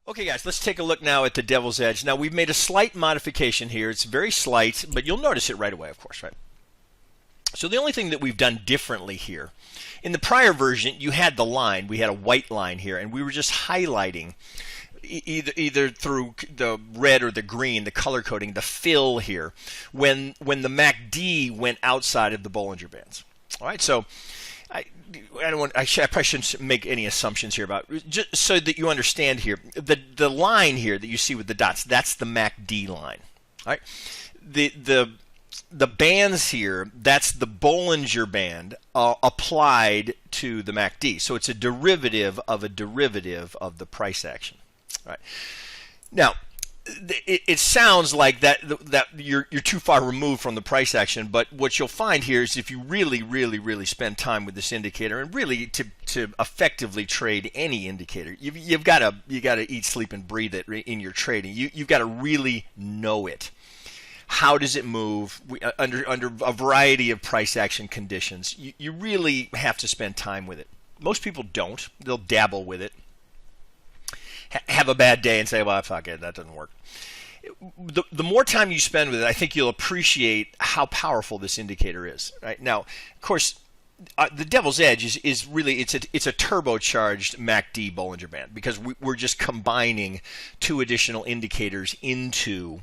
Okay, guys, let's take a look now at the devil's edge. Now, we've made a slight modification here. It's very slight, but you'll notice it right away, of course, right? So the only thing that we've done differently here, in the prior version, you had the line. We had a white line here, and we were just highlighting either through the red or the green, the color coding, the fill here, when the MACD went outside of the Bollinger Bands. All right, so I probably shouldn't make any assumptions here about, just so that you understand here, the line here that you see with the dots, that's the MACD line. All right, the bands here, that's the Bollinger Band applied to the MACD. So it's a derivative of the price action. All right. Now, it sounds like that you're too far removed from the price action, but what you'll find here is if you really spend time with this indicator, and really to effectively trade any indicator, you've got to eat, sleep, and breathe it in your trading. You've got to really know it. How does it move under a variety of price action conditions? You really have to spend time with it. Most people don't. They'll dabble with it, have a bad day, and say, well, fuck it, that doesn't work. The more time you spend with it, I think you'll appreciate how powerful this indicator is. Right? Now, of course, the devil's edge is really, it's a turbocharged MACD Bollinger Band, because we're just combining two additional indicators into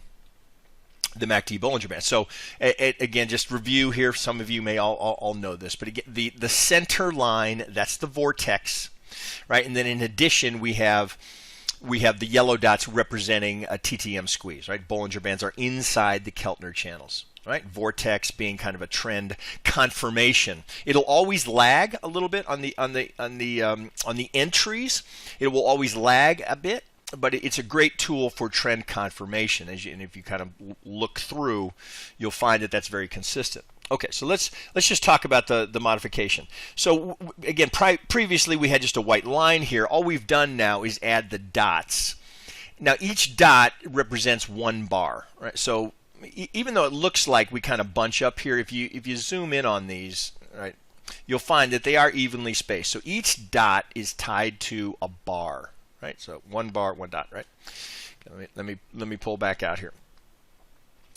the MACD Bollinger Band. So again, just review here. Some of you may all know this, but again, the center line, that's the vortex, right? And then in addition, we have the yellow dots representing a TTM squeeze, right? Bollinger Bands are inside the Keltner channels, right? Vortex being kind of a trend confirmation. It'll always lag a little bit on the entries. It will always lag a bit, but it's a great tool for trend confirmation. And if you kind of look through, you'll find that that's very consistent. Okay, so let's just talk about the modification. So again, previously we had just a white line here. All we've done now is add the dots. Now each dot represents one bar, right? So even though it looks like we kind of bunch up here, if you zoom in on these, right, you'll find that they are evenly spaced. So each dot is tied to a bar. Right, so one bar, one dot, right? Let me pull back out here.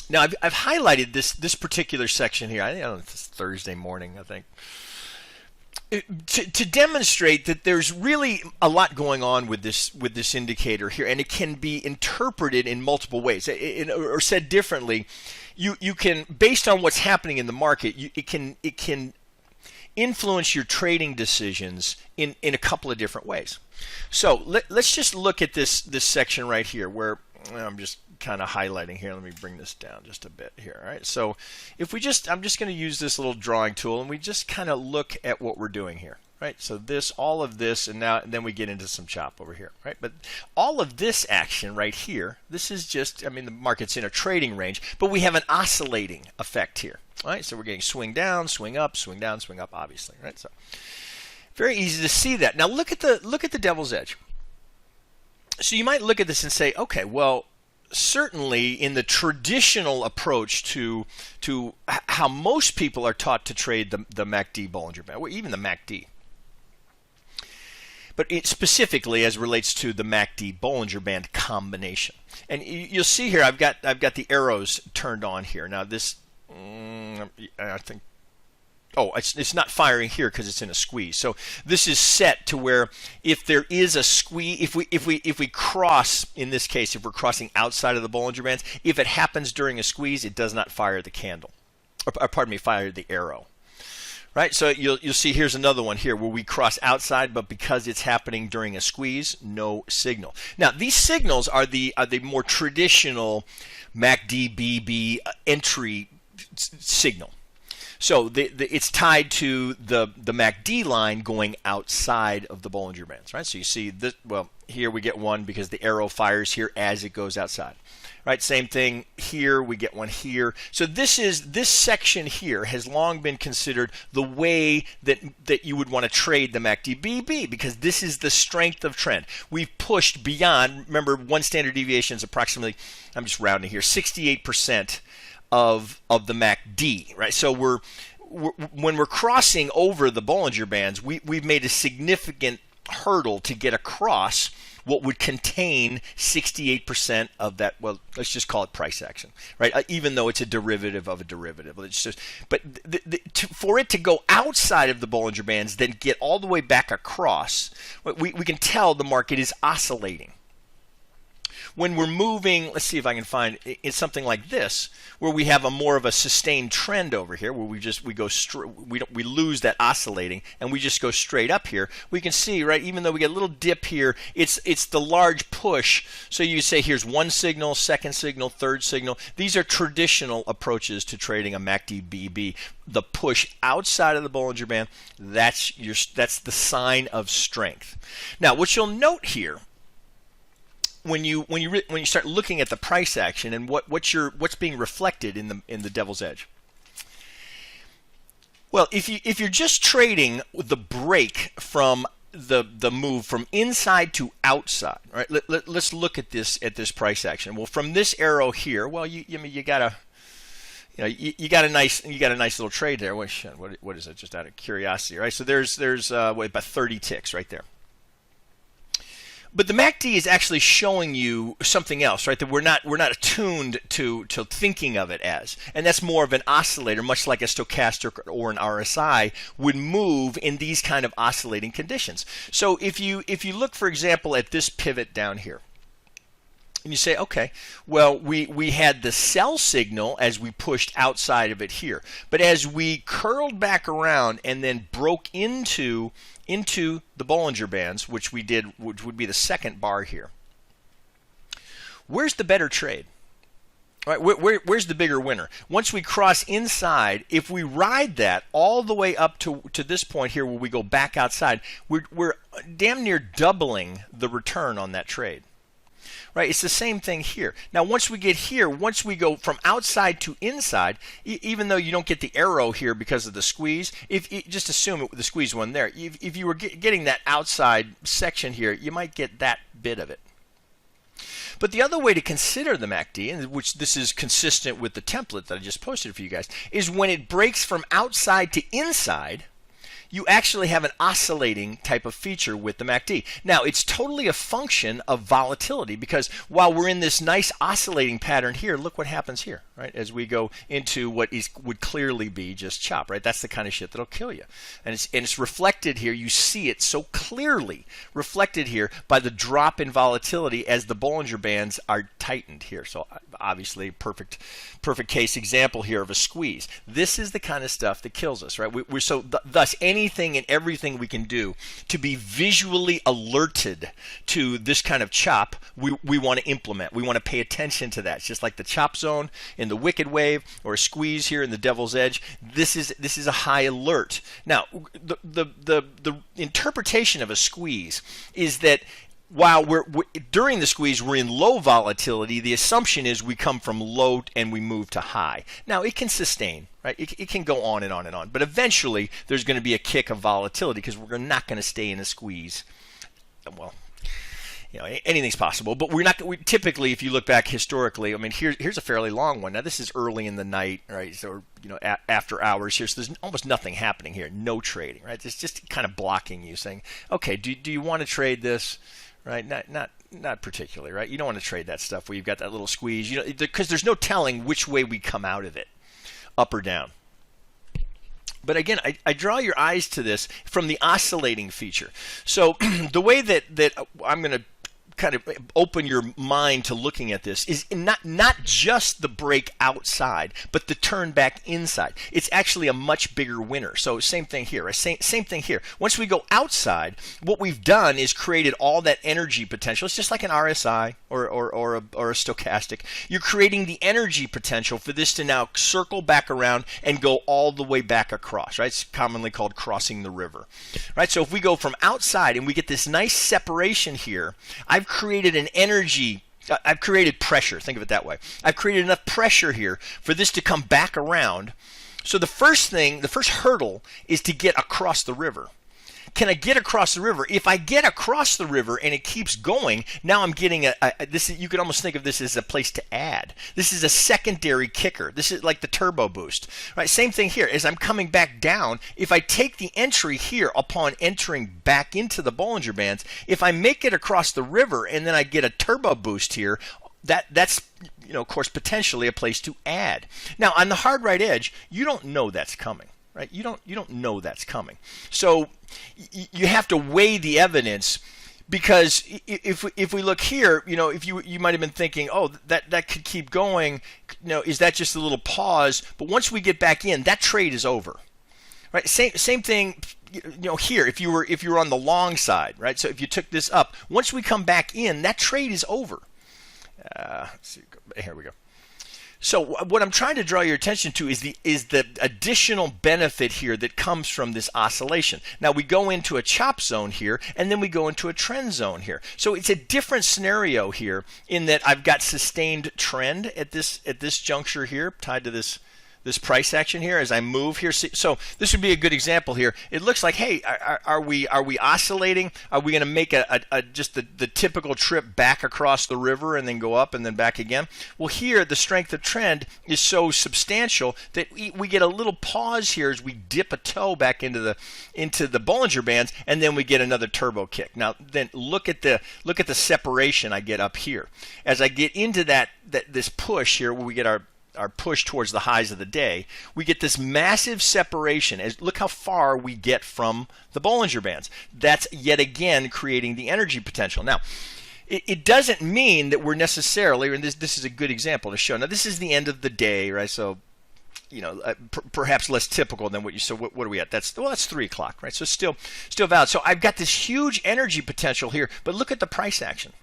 Now I've highlighted this particular section here. I don't know if it's Thursday morning, I think, to demonstrate that there's really a lot going on with this indicator here, and it can be interpreted in multiple ways. Or said differently, you can, based on what's happening in the market, it can influence your trading decisions in a couple of different ways. So let's just look at this section right here, where I'm just kind of highlighting here. Let me bring this down just a bit here. All right. So if I'm just going to use this little drawing tool, and we just kind of look at what we're doing here. Right. So all of this, and then we get into some chop over here. Right. But all of this action right here, this is just, I mean, the market's in a trading range, but we have an oscillating effect here. All right. So we're getting swing down, swing up, swing down, swing up, obviously. Right. So very easy to see that. Now look at the devil's edge. So you might look at this and say, okay, well, certainly in the traditional approach to how most people are taught to trade the MACD Bollinger Band, or even the MACD, but specifically as relates to the MACD Bollinger Band combination. And you'll see here, I've got the arrows turned on here. Now this, I think. Oh, it's not firing here because it's in a squeeze. So this is set to where if there is a squeeze, if we cross, in this case, if we're crossing outside of the Bollinger Bands, if it happens during a squeeze, it does not fire the candle, or pardon me, fire the arrow. Right? So you'll see here's another one here where we cross outside, but because it's happening during a squeeze, no signal. Now these signals are the more traditional MACD BB entry signal. So it's tied to the MACD line going outside of the Bollinger Bands, right? So you see this. Well, here we get one because the arrow fires here as it goes outside, right? Same thing here. We get one here. So this section here has long been considered the way that you would want to trade the MACD BB, because this is the strength of trend. We've pushed beyond. Remember, one standard deviation is approximately, I'm just rounding here, 68%. Of the MACD, right? So when we're crossing over the Bollinger Bands, we've made a significant hurdle to get across what would contain 68% of that, well, let's just call it price action, right? Even though it's a derivative of a derivative. It's just, but for it to go outside of the Bollinger Bands, then get all the way back across, we can tell the market is oscillating. When we're moving, let's see if I can find it's something like this, where we have a more of a sustained trend over here, where we lose that oscillating and we just go straight up here. We can see, right, even though we get a little dip here, it's the large push. So you say here's one signal, second signal, third signal. These are traditional approaches to trading a MACD BB. The push outside of the Bollinger Band, that's the sign of strength. Now, what you'll note here, when you start looking at the price action and what's being reflected in the devil's edge. Well, if you're just trading the break from the move from inside to outside, right? Let's look at this price action. Well, from this arrow here, well, you got a nice little trade there. What is it? Just out of curiosity, right? So there's about 30 ticks right there. But the MACD is actually showing you something else, right? That we're not attuned to thinking of it as, and that's more of an oscillator, much like a stochastic or an RSI would move in these kind of oscillating conditions. So if you look, for example, at this pivot down here, and you say, okay, well, we had the sell signal as we pushed outside of it here, but as we curled back around and then broke into the Bollinger Bands, which we did, which would be the second bar here. Where's the better trade? All right, where's the bigger winner? Once we cross inside, if we ride that all the way up to this point here where we go back outside, we're damn near doubling the return on that trade. Right, it's the same thing here. Now, once we get here, once we go from outside to inside, even though you don't get the arrow here because of the squeeze, just assume the squeeze one there. If you were getting that outside section here, you might get that bit of it. But the other way to consider the MACD, and which this is consistent with the template that I just posted for you guys, is when it breaks from outside to inside, you actually have an oscillating type of feature with the MACD. Now, it's totally a function of volatility, because while we're in this nice oscillating pattern here, look what happens here, right? As we go into what would clearly be just chop, right? That's the kind of shit that'll kill you. And it's reflected here. You see it so clearly reflected here by the drop in volatility as the Bollinger Bands are tightened here. So obviously, perfect case example here of a squeeze. This is the kind of stuff that kills us, right? Thus, anything and everything we can do to be visually alerted to this kind of chop, we want to implement. We want to pay attention to that. It's just like the chop zone in the wicked wave or a squeeze here in the devil's edge. This is a high alert. Now, the interpretation of a squeeze is that while during the squeeze we're in low volatility, the assumption is we come from low and we move to high. Now, it can sustain, right? It can go on and on and on, but eventually there's going to be a kick of volatility because we're not going to stay in a squeeze. Well, anything's possible, but we're not. Typically, if you look back historically, I mean, here's a fairly long one. Now, this is early in the night, right? So after hours here, so there's almost nothing happening here. No trading, right? It's just kind of blocking you, saying, okay, do you want to trade this? Right? Not particularly, right? You don't want to trade that stuff where you've got that little squeeze, because there's no telling which way we come out of it, up or down. But again, I draw your eyes to this from the oscillating feature. So the way that I'm going to kind of open your mind to looking at this is not just the break outside, but the turn back inside. It's actually a much bigger winner. So same thing here, right? Same thing here. Once we go outside, what we've done is created all that energy potential. It's just like an RSI or a stochastic. You're creating the energy potential for this to now circle back around and go all the way back across, right? It's commonly called crossing the river, right? So if we go from outside and we get this nice separation here, I've created an energy, I've created pressure, think of it that way. I've created enough pressure here for this to come back around. So the first hurdle is to get across the river. can I get across the river? If I get across the river and it keeps going, now I'm getting this. You could almost think of this as a place to add. This is a secondary kicker. This is like the turbo boost, right? Same thing here. As I'm coming back down, if I take the entry here upon entering back into the Bollinger Bands, if I make it across the river and then I get a turbo boost here, that's of course, potentially a place to add. Now, on the hard right edge, you don't know that's coming, right? You don't know that's coming. So you have to weigh the evidence, because if we look here, if you might have been thinking, oh, that could keep going, is that just a little pause? But once we get back in, that trade is over, right? Same thing. Here, if you were on the long side, right? So if you took this up, once we come back in, that trade is over. Let's see, here we go. So what I'm trying to draw your attention to is the additional benefit here that comes from this oscillation. Now we go into a chop zone here, and then we go into a trend zone here. So it's a different scenario here in that I've got sustained trend at this juncture here, tied to this price action here as I move here. So this would be a good example here. It looks like, hey, are we oscillating? Are we going to make just the typical trip back across the river and then go up and then back again? Well, here the strength of trend is so substantial that we get a little pause here as we dip a toe back into the Bollinger Bands, and then we get another turbo kick. Now then look at the separation I get up here as I get into this push here, where we get our push towards the highs of the day. We get this massive separation. Look how far we get from the Bollinger Bands. That's yet again creating the energy potential. Now, it doesn't mean that we're necessarily, and this is a good example to show. Now, this is the end of the day, right? So, perhaps less typical than what you. So, what are we at? That's 3 o'clock, right? So, still valid. So, I've got this huge energy potential here, but look at the price action.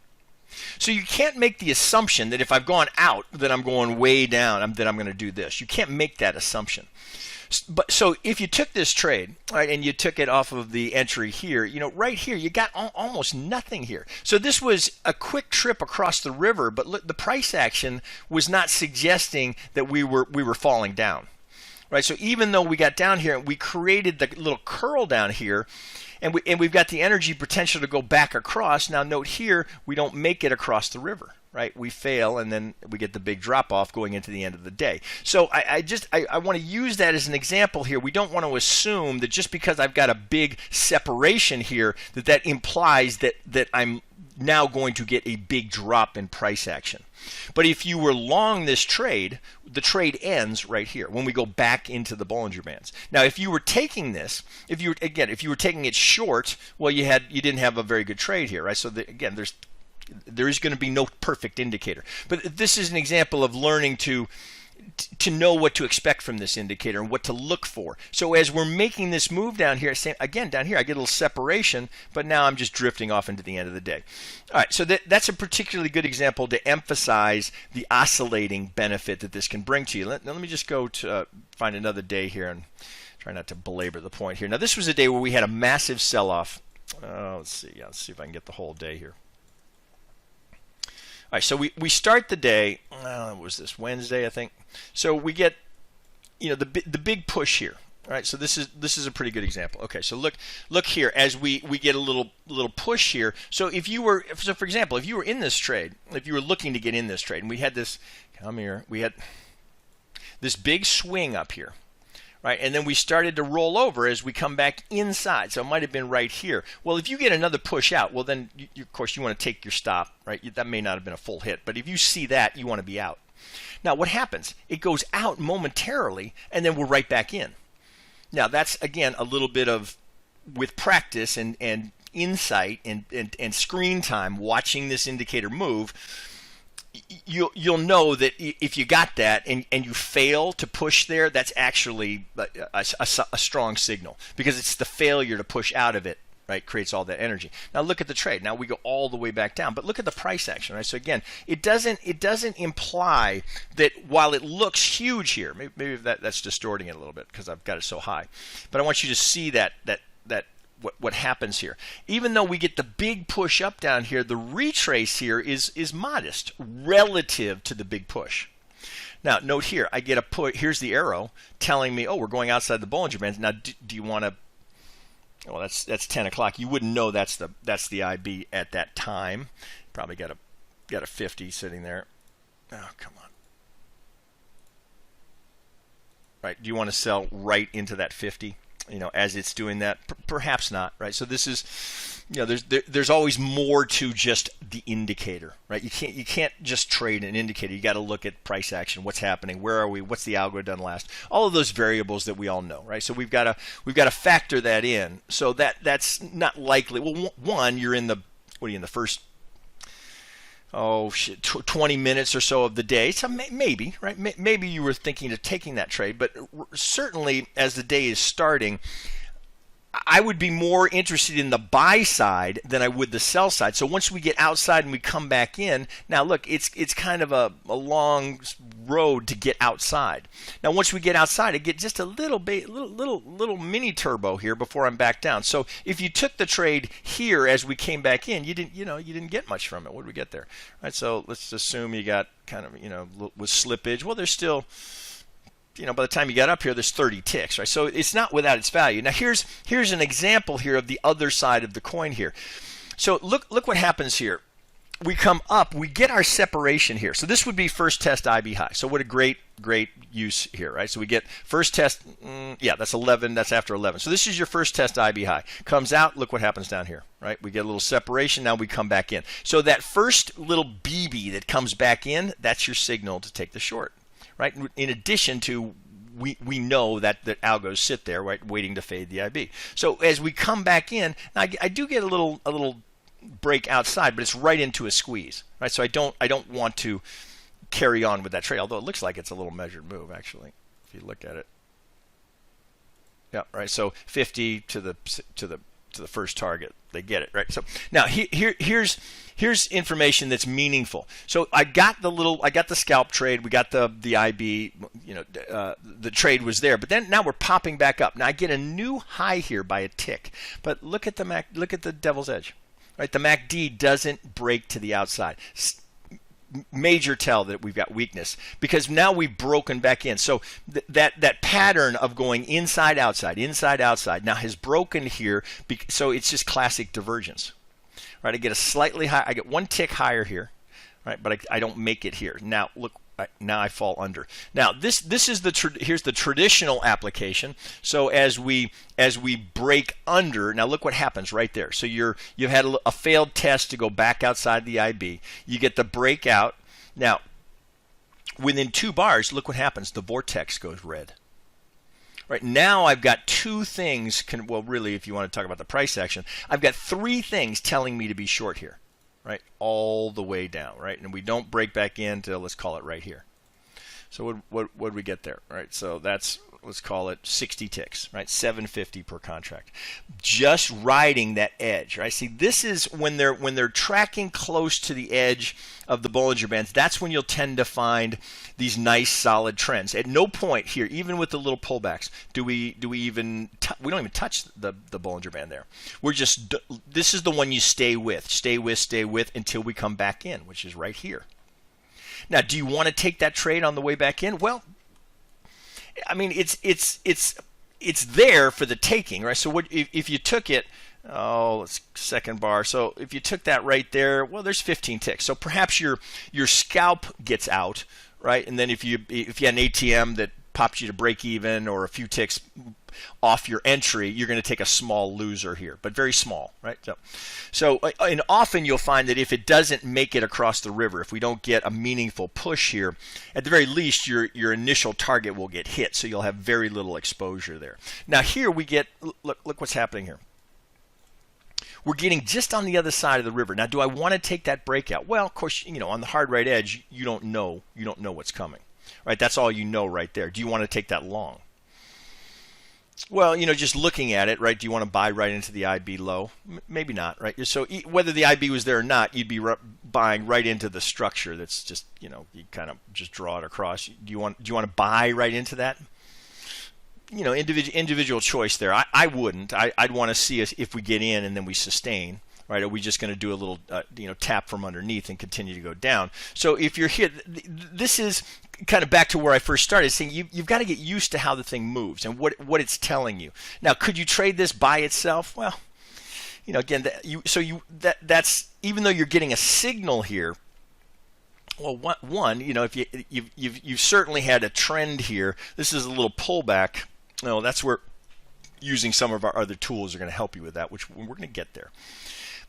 So you can't make the assumption that if I've gone out, that I'm going way down, that I'm going to do this. You can't make that assumption. But so if you took this trade, right, and you took it off of the entry here, right here, you got almost nothing here. So this was a quick trip across the river, but look, the price action was not suggesting that we were falling down, right? So even though we got down here and we created the little curl down here, and we've got the energy potential to go back across. Now note here, we don't make it across the river, right? We fail, and then we get the big drop off going into the end of the day. So I want to use that as an example here. We don't want to assume that just because I've got a big separation here, that implies that I'm now going to get a big drop in price action. But if you were long this trade, the trade ends right here when we go back into the Bollinger Bands. Now, if you were taking this, if you were taking it short, well, you didn't have a very good trade here, right? So again, there is going to be no perfect indicator. But this is an example of learning to know what to expect from this indicator and what to look for. So as we're making this move down here, down here I get a little separation, but now I'm just drifting off into the end of the day. All right, so that's a particularly good example to emphasize the oscillating benefit that this can bring to you. Let me just go to find another day here and try not to belabor the point here. Now this was a day where we had a massive sell-off. Let's see if I can get the whole day here. All right, so we start the day. Was this Wednesday, I think? So we get, the big push here. All right, so this is a pretty good example. Okay, so look here as we get a little push here. So for example, if you were in this trade, if you were looking to get in this trade, and we had this, we had this big swing up here. Right, and then we started to roll over as we come back inside. So it might have been right here. Well, if you get another push out, well, then, of course, you want to take your stop. Right, that may not have been a full hit. But if you see that, you want to be out. Now, what happens? It goes out momentarily, and then we're right back in. Now, that's, again, a little bit of, with practice and insight and screen time, watching this indicator move, you'll know that if you got that and you fail to push there, that's actually a strong signal, because it's the failure to push out of it, right, creates all that energy. Now look at the trade. Now we go all the way back down, but look at the price action, right? So again, it doesn't imply that while it looks huge here, maybe that's distorting it a little bit because I've got it so high, but I want you to see that what happens here. Even though we get the big push up down here, the retrace here is modest relative to the big push. Now note here, I get a push. Here's the arrow telling me, oh, we're going outside the Bollinger Bands. Now do you want to Well, that's 10 o'clock. You wouldn't know that's the IB at that time. Probably got a 50 sitting there. Oh, come on. Right? Do you want to sell right into that 50? As it's doing that, perhaps not, right? So this is, there's always more to just the indicator, right? You can't just trade an indicator. You got to look at price action, what's happening, where are we, what's the algo done last, all of those variables that we all know, right? So we've got to factor that in. So that's not likely. Well, one, you're in the first 20 minutes or so of the day. So maybe, right? Maybe you were thinking of taking that trade, but certainly as the day is starting, I would be more interested in the buy side than I would the sell side. So once we get outside and we come back in, now look, it's kind of a long road to get outside. Now once we get outside, I get just a little mini turbo here before I'm back down. So if you took the trade here as we came back in, you didn't get much from it. What did we get there? Right. So let's assume you got kind of with slippage. Well, there's still, by the time you got up here, there's 30 ticks, right? So it's not without its value. Now here's an example here of the other side of the coin here. So look what happens here. We come up, we get our separation here. So this would be first test IB high. So what a great use here, right? So we get first test, that's 11, that's after 11. So this is your first test IB high. Comes out, look what happens down here, right? We get a little separation, now we come back in. So that first little BB that comes back in, that's your signal to take the short. Right. In addition to, we know that algos sit there, right, waiting to fade the IB. So as we come back in, I do get a little break outside, but it's right into a squeeze, right? So I don't want to carry on with that trade, although it looks like it's a little measured move actually, if you look at it. Yeah, right. So 50 to the first target, they get it, right? So now here's information that's meaningful. So I got the scalp trade, we got the IB, the trade was there, but then now we're popping back up. Now I get a new high here by a tick, but look at the devil's edge, right? The MACD doesn't break to the outside. Major tell that we've got weakness because now we've broken back in. So that pattern of going inside outside now has broken here. So it's just classic divergence, right? I get a slightly high, I get one tick higher here, right? But I don't make it here. Now look, now I fall under. Now this is here's the traditional application. So as we break under, now look what happens right there. So you've had a failed test to go back outside the IB. You get the breakout. Now within 2 bars, look what happens. The vortex goes red. Right now I've got 2 things. Well, really, if you want to talk about the price action, I've got 3 things telling me to be short here. Right, all the way down, right, and we don't break back in till, let's call it right here. So what we get there, right? So that's, let's call it 60 ticks, right? 750 per contract, just riding that edge, right? See, this is when they're tracking close to the edge of the Bollinger Bands. That's when you'll tend to find these nice solid trends. At no point here, even with the little pullbacks, do we even we don't even touch the Bollinger Band there. We're just, this is the one you stay with until we come back in, which is right here. Now, do you want to take that trade on the way back in? Well, I mean, it's there for the taking, right? So what if you took it? Oh, let's second bar. So if you took that right there, well, there's 15 ticks. So perhaps your scalp gets out, right? And then if you had an ATM that popped you to break even or a few ticks off your entry, you're going to take a small loser here, but very small, right? So and often you'll find that if it doesn't make it across the river, if we don't get a meaningful push here, at the very least your initial target will get hit, so you'll have very little exposure there. Now here we get, look what's happening here. We're getting just on the other side of the river. Now, do I want to take that breakout? Well, of course, on the hard right edge, you don't know what's coming, right? That's all you know right there. Do you want to take that long? Well, just looking at it, right? Do you want to buy right into the IB low? Maybe not, right? So whether the IB was there or not, you'd be buying right into the structure. That's just, you kind of just draw it across. Do you want to buy right into that? Individual choice there. I wouldn't. I'd want to see us if we get in and then we sustain. right? Are we just going to do a little tap from underneath and continue to go down? So if you're here, this is kind of back to where I first started, saying you've got to get used to how the thing moves and what it's telling you. Now, could you trade this by itself? Well, again, that's even though you're getting a signal here. Well, one, if you've certainly had a trend here. This is a little pullback. That's where using some of our other tools are going to help you with that, which we're going to get there.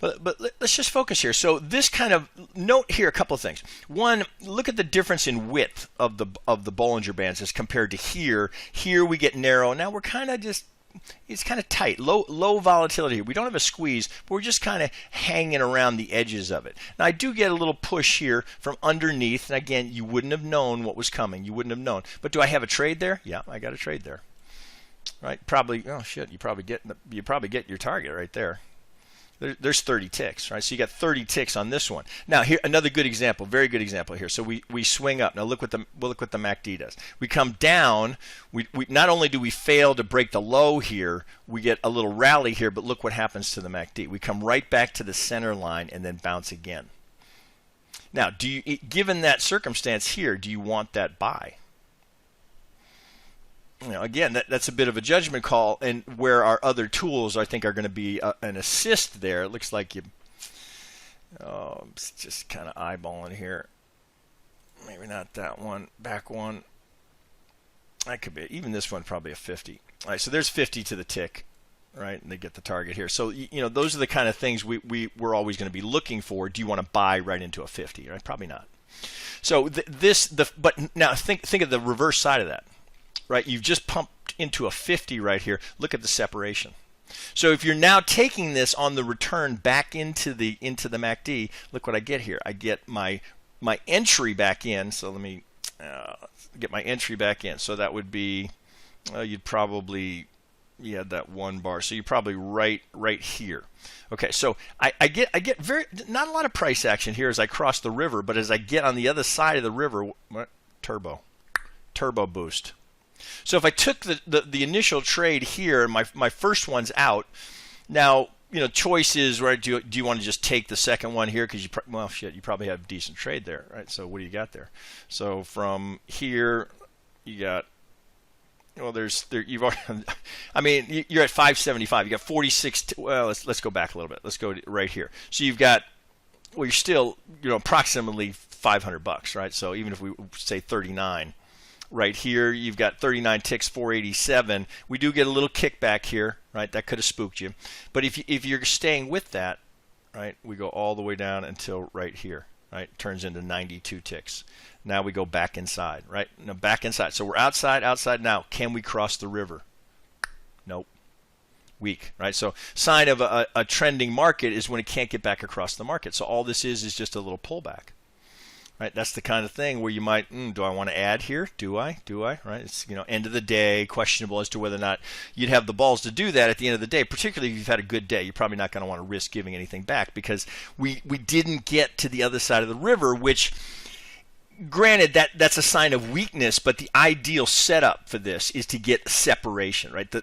But let's just focus here. So this kind of note here a couple of things. One, look at the difference in width of the Bollinger Bands as compared to here. Here we get narrow. Now we're kind of just, it's kind of tight, low volatility here. We don't have a squeeze, but we're just kind of hanging around the edges of it. Now I do get a little push here from underneath, and again, you wouldn't have known what was coming. You wouldn't have known. But do I have a trade there? Yeah, I got a trade there. Right? Probably. Oh shit! You probably get your target right there. There's 30 ticks, right? So you got 30 ticks on this one. Now here, another good example, very good example here. So we swing up. Now look what the MACD does. We come down. We not only do we fail to break the low here, we get a little rally here, but look what happens to the MACD. We come right back to the center line and then bounce again. Now, given that circumstance here, do you want that buy? Again, that's a bit of a judgment call, and where our other tools I think are going to be an assist there. It looks like it's just kind of eyeballing here. Maybe not that one, back one. That could be, even this one probably a 50. All right, so there's 50 to the tick, right? And they get the target here. So those are the kind of things we're always going to be looking for. Do you want to buy right into a 50? Right? Probably not. So but now think of the reverse side of that. Right, you've just pumped into a 50 right here. Look at the separation. So if you're now taking this on the return back into the MACD, look what I get here. I get my entry back in. So let me get my entry back in. So that would be you had that one bar. So you're probably right here. Okay, so I get not a lot of price action here as I cross the river, but as I get on the other side of the river, turbo boost. So if I took the initial trade here, my first one's out. Now, choice is, right, do you want to just take the second one here because you probably have a decent trade there, right? So what do you got there? So from here, you got, you've already, I mean, you're at 575. You got 46. Well, let's go back a little bit. Let's go right here. So you've got, you're still, approximately $500, right? So even if we say 39. Right here, you've got 39 ticks, 487. We do get a little kickback here, right? That could have spooked you. But if you're staying with that, right, we go all the way down until right here, right? It turns into 92 ticks. Now we go back inside, right? Now back inside. So we're outside now. Can we cross the river? Nope. Weak, right? So sign of a trending market is when it can't get back across the market. So all this is just a little pullback. Right, that's the kind of thing where you might, do I want to add here? Do I? Right, it's end of the day, questionable as to whether or not you'd have the balls to do that at the end of the day. Particularly if you've had a good day, you're probably not going to want to risk giving anything back because we didn't get to the other side of the river. Which, granted, that's a sign of weakness, but the ideal setup for this is to get separation. Right, the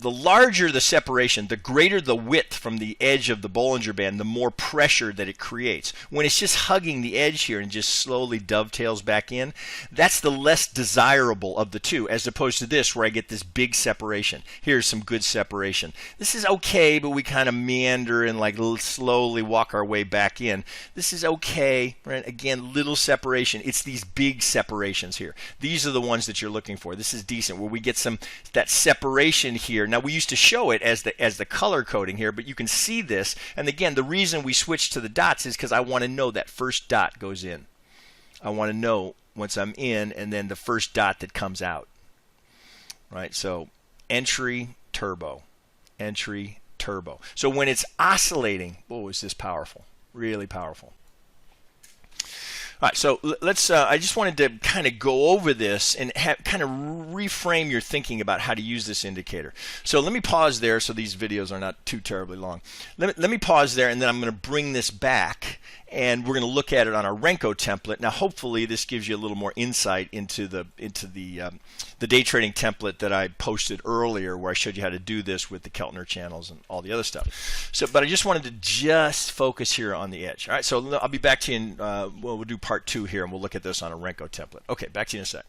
larger the separation, the greater the width from the edge of the Bollinger Band, the more pressure that it creates. When it's just hugging the edge here and just slowly dovetails back in, that's the less desirable of the two, as opposed to this where I get this big separation. Here's some good separation. This is okay, but we kind of meander and slowly walk our way back in. This is okay, right? Again, little separation. It's these big separations here. These are the ones that you're looking for. This is decent, where we get that separation here. Now we used to show it as the color coding here, but you can see this. And again, the reason we switched to the dots is because I want to know that first dot goes in. I want to know once I'm in, and then the first dot that comes out. Right? So entry, turbo, entry, turbo. So when it's oscillating, is this powerful? Really powerful. All right, so let's. I just wanted to kind of go over this and kind of reframe your thinking about how to use this indicator. So let me pause there, so these videos are not too terribly long. Let me pause there, and then I'm going to bring this back, and we're going to look at it on our Renko template. Now, hopefully, this gives you a little more insight into the day trading template that I posted earlier, where I showed you how to do this with the Keltner channels and all the other stuff. So, but I just wanted to just focus here on the edge. All right, so I'll be back to you in, we'll do part 2 here, and we'll look at this on a Renko template. Okay, back to you in a sec.